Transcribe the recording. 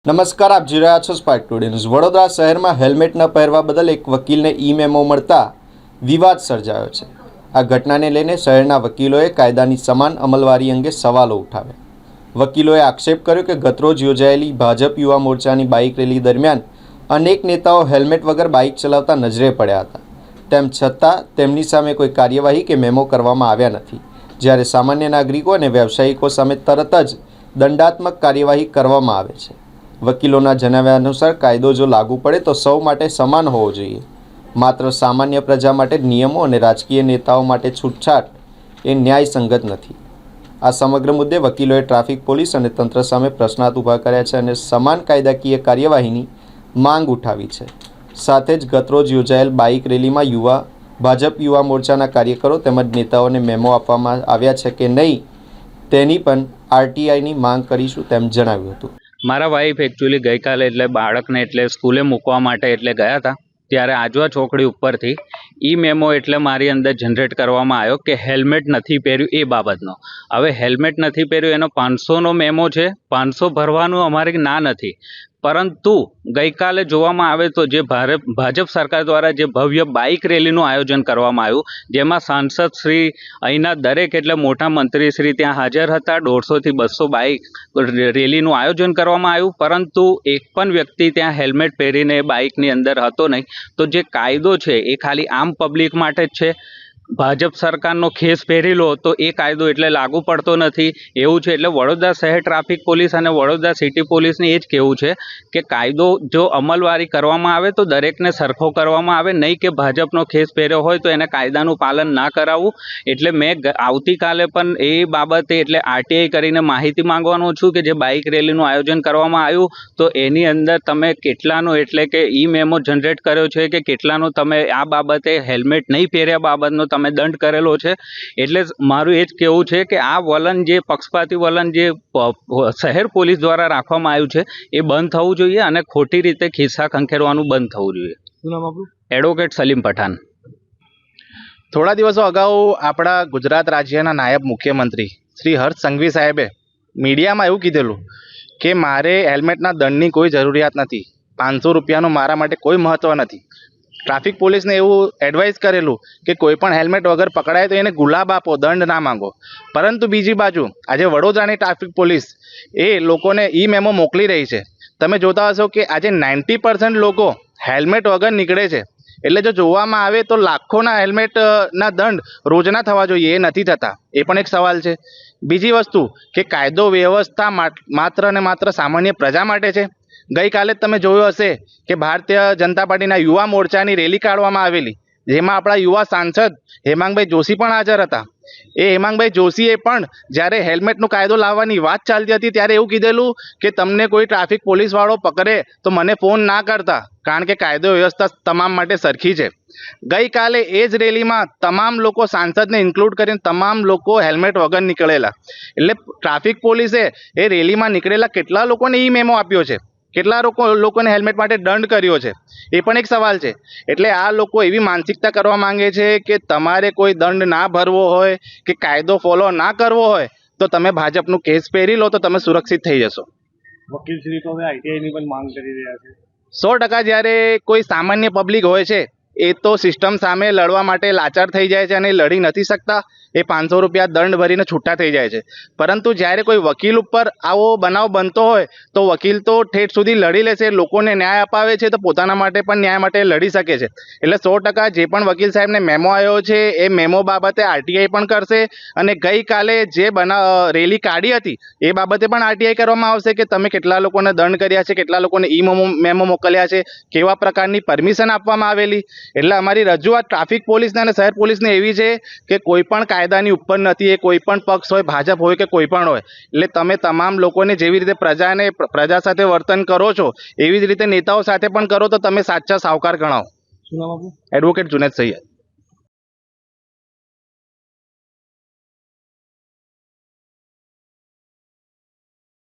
નમસ્કાર, આપ જોઈ રહ્યા છો સ્પાર્ક ટુડે ન્યૂઝ। વડોદરા શહેરમાં હેલ્મેટ ન પહેરવા બદલ એક વકીલને ઈ-મેમો મળતા વિવાદ સર્જાયો છે। આ ઘટનાને લઈને શહેરના વકીલોએ કાયદાની સમાન અમલવારી અંગે સવાલો ઉઠાવ્યા। વકીલોએ આક્ષેપ કર્યો કે ગતરોજ યોજાયેલી ભાજપ યુવા મોરચાની બાઇક રેલી દરમિયાન અનેક નેતાઓ હેલ્મેટ વગર બાઇક ચલાવતા નજરે પડ્યા હતા, તેમ છતાં તેમની સામે કોઈ કાર્યવાહી કે મેમો કરવામાં આવ્યા નથી, જ્યારે સામાન્ય નાગરિકો અને વ્યવસાયિકો સામે તરત જ દંડાત્મક કાર્યવાહી કરવામાં આવે છે। વકીલોના જણાવ્યા અનુસાર કાયદો જો લાગુ પડે તો સૌ માટે સમાન હોવો જોઈએ, માત્ર સામાન્ય પ્રજા માટે નિયમો અને રાજકીય નેતાઓ માટે છૂટછાટ એ ન્યાયસંગત નથી। આ સમગ્ર મુદ્દે વકીલોએ ટ્રાફિક પોલીસ અને તંત્ર સામે પ્રશ્નાર્થ ઊભા કર્યા છે અને સમાન કાયદાકીય કાર્યવાહીની માંગ ઉઠાવી છે। સાથે જ ગતરોજ યોજાયેલ બાઇક રેલીમાં ભાજપ યુવા મોરચાના કાર્યકરો તેમજ નેતાઓને મેમો આપવામાં આવ્યા છે કે નહીં તેની પણ આરટીઆઈની માંગ કરીશું તેમ જણાવ્યું હતું। મારા વાઈફ એકચ્યુઅલી ગઈકાલે બાળકને સ્કૂલે મૂકવા માટે ગયા હતા, ત્યારે આજવા ચોકડી ઉપરથી ઈ મેમો મારી અંદર જનરેટ કરવામાં આવ્યો કે હેલ્મેટ નથી પહેર્યું એ બાબતનો। હવે હેલ્મેટ નથી પહેર્યું એનો 500નો મેમો છે, 500 ભરવાનું અમારે ના નથી, પરંતુ ગઈકાલે જોવામાં આવે તો જે ભાજપ સરકાર દ્વારા જે ભવ્ય બાઇક રેલીનું આયોજન કરવામાં આવ્યું, જેમાં સાંસદ શ્રી, અહીંના દરેક મોટા મંત્રી શ્રી ત્યાં હાજર હતા। 150થી 200 બાઇક રેલીનું આયોજન કરવામાં આવ્યું, પરંતુ એક પણ વ્યક્તિ ત્યાં હેલ્મેટ પહેરીને બાઇકની અંદર હતો નહીં। તો જે કાયદો છે એ ખાલી આમ પબ્લિક માટે જ છે। ભાજપ સરકારનો ખેસ પહેરી લો તો એ કાયદો લાગુ પડતો નથી એવું છે। એટલે વડોદરા શહેર ટ્રાફિક પોલીસ અને વડોદરા સિટી પોલીસને એ જ કહેવું છે કે કાયદો જો અમલવારી કરવામાં આવે તો દરેકને સરખો કરવામાં આવે, નહીં કે ભાજપનો ખેસ પહેર્યો હોય તો એને કાયદાનું પાલન ના કરાવવું। એટલે મેં આવતીકાલે પણ એ બાબતે આરટીઆઈ કરીને માહિતી માંગવાનો છું કે જે બાઇક રેલીનું આયોજન કરવામાં આવ્યું તો એની અંદર તમે કેટલાનો કે ઈ મેમો જનરેટ કર્યો છે કે કેટલાનો તમે આ બાબતે હેલ્મેટ નહીં પહેર્યા બાબતનો તમે દંડ કરેલો છે। એટલે મારું એ જ કહેવું છે કે આ વલણ જે પક્ષપાતી વલણ જે શહેર પોલીસ દ્વારા રાખવામાં આવ્યું છે એ બંધ થવું જોઈએ અને ખોટી રીતે ખિસ્સા ખંખેરવાનું બંધ થવું જોઈએ। શું નામ આપણું? એડવોકેટ સલીમ પઠાણ। થોડા દિવસો અગાઉ આપણા ગુજરાત રાજ્યના નાયબ મુખ્યમંત્રી શ્રી હર્ષ સંઘવી સાહેબે મીડિયામાં એવું કીધેલું કે મારે હેલ્મેટના દંડની કોઈ જરૂરિયાત નથી, 500 રૂપિયાનું મારા માટે કોઈ મહત્ત્વ નથી। ટ્રાફિક પોલીસને એવું એડવાઇસ કરેલું કે કોઈ પણ હેલ્મેટ વગર પકડાય તો એને ગુલાબ આપો, દંડ ના માંગો। પરંતુ બીજી બાજુ આજે વડોદરાની ટ્રાફિક પોલીસ એ લોકોને ઈ મેમો મોકલી રહી છે। તમે જોતા હશો કે આજે 90% લોકો હેલ્મેટ વગર નીકળે છે। એટલે જો જોવામાં આવે તો લાખોના હેલ્મેટના દંડ રોજના થવા જોઈએ, એ નથી થતા, એ પણ એક સવાલ છે। બીજી વસ્તુ કે કાયદો વ્યવસ્થા માત્ર ને માત્ર સામાન્ય પ્રજા માટે છે। ગઈકાલે જ તમે જોયું હશે કે ભારતીય જનતા પાર્ટીના યુવા મોરચાની રેલી કાઢવામાં આવેલી, જેમાં આપણા યુવા સાંસદ હેમાંગભાઈ જોશી પણ હાજર હતા। એ હેમાંગભાઈ જોશીએ પણ જ્યારે હેલ્મેટનો કાયદો લાવવાની વાત ચાલતી હતી ત્યારે એવું કીધેલું કે તમને કોઈ ટ્રાફિક પોલીસવાળો પકડે તો મને ફોન ના કરતા, કારણ કે કાયદો વ્યવસ્થા તમામ માટે સરખી છે। ગઈકાલે એ જ રેલીમાં તમામ લોકો, સાંસદને ઇન્ક્લુડ કરીને તમામ લોકો હેલ્મેટ વગર નીકળેલા। એટલે ટ્રાફિક પોલીસે એ રેલીમાં નીકળેલા કેટલા લોકોને ઈ મેમો આપ્યો છે, કેટલા લોકોને હેલ્મેટ માટે દંડ કર્યો છે, એ પણ એક સવાલ છે। એટલે આ લોકો એવી માનસિકતા કરવા માંગે છે કે તમારે કોઈ દંડ ના ભરવો હોય કે કાયદો ફોલો ના કરવો હોય તો તમે ભાજપનું કેસ પહેરી લો તો તમે સુરક્ષિત થઈ જશો। વકીલશ્રી તો હવે આરટીઆઈની પણ માંગ કરી રહ્યા છે। 100% જ્યારે કોઈ સામાન્ય પબ્લિક હોય છે એ તો સિસ્ટમ સામે લડવા માટે લાચાર થઈ જાય છે અને લડી નથી શકતા, એ 500 રૂપિયા દંડ ભરીને છૂટા થઈ જાય છે। પરંતુ જ્યારે કોઈ વકીલ ઉપર આવો બનાવ બનતો હોય તો વકીલ તો ઠેઠ સુધી લડી લેશે, લોકોને ન્યાય અપાવે છે તો પોતાના માટે પણ ન્યાય માટે લડી શકે છે। એટલે 100% જે પણ વકીલ સાહેબને મેમો આવ્યો છે એ મેમો બાબતે આરટીઆઈ પણ કરશે અને ગઈકાલે જે રેલી કાઢી હતી એ બાબતે પણ આરટીઆઈ કરવામાં આવશે કે તમે કેટલા લોકોને દંડ કર્યા છે, કેટલા લોકોને ઈ મેમો મોકલ્યા છે, કેવા પ્રકારની પરમિશન આપવામાં આવેલી। એટલે અમારી રજૂઆત ટ્રાફિક પોલીસને અને શહેર પોલીસને એવી છે કે કોઈ પણ કાયદાની ઉપર નથી, એ કોઈ પણ પક્ષ હોય, ભાજપ હોય કે કોઈ પણ હોય। એટલે તમે તમામ લોકોને જેવી રીતે પ્રજા સાથે વર્તન કરો છો એવી જ રીતે નેતાઓ સાથે પણ કરો તો તમે સાચા સાવકાર ગણાવો। શું નામ આપણું? એડવોકેટ જુનેદ સૈયદ।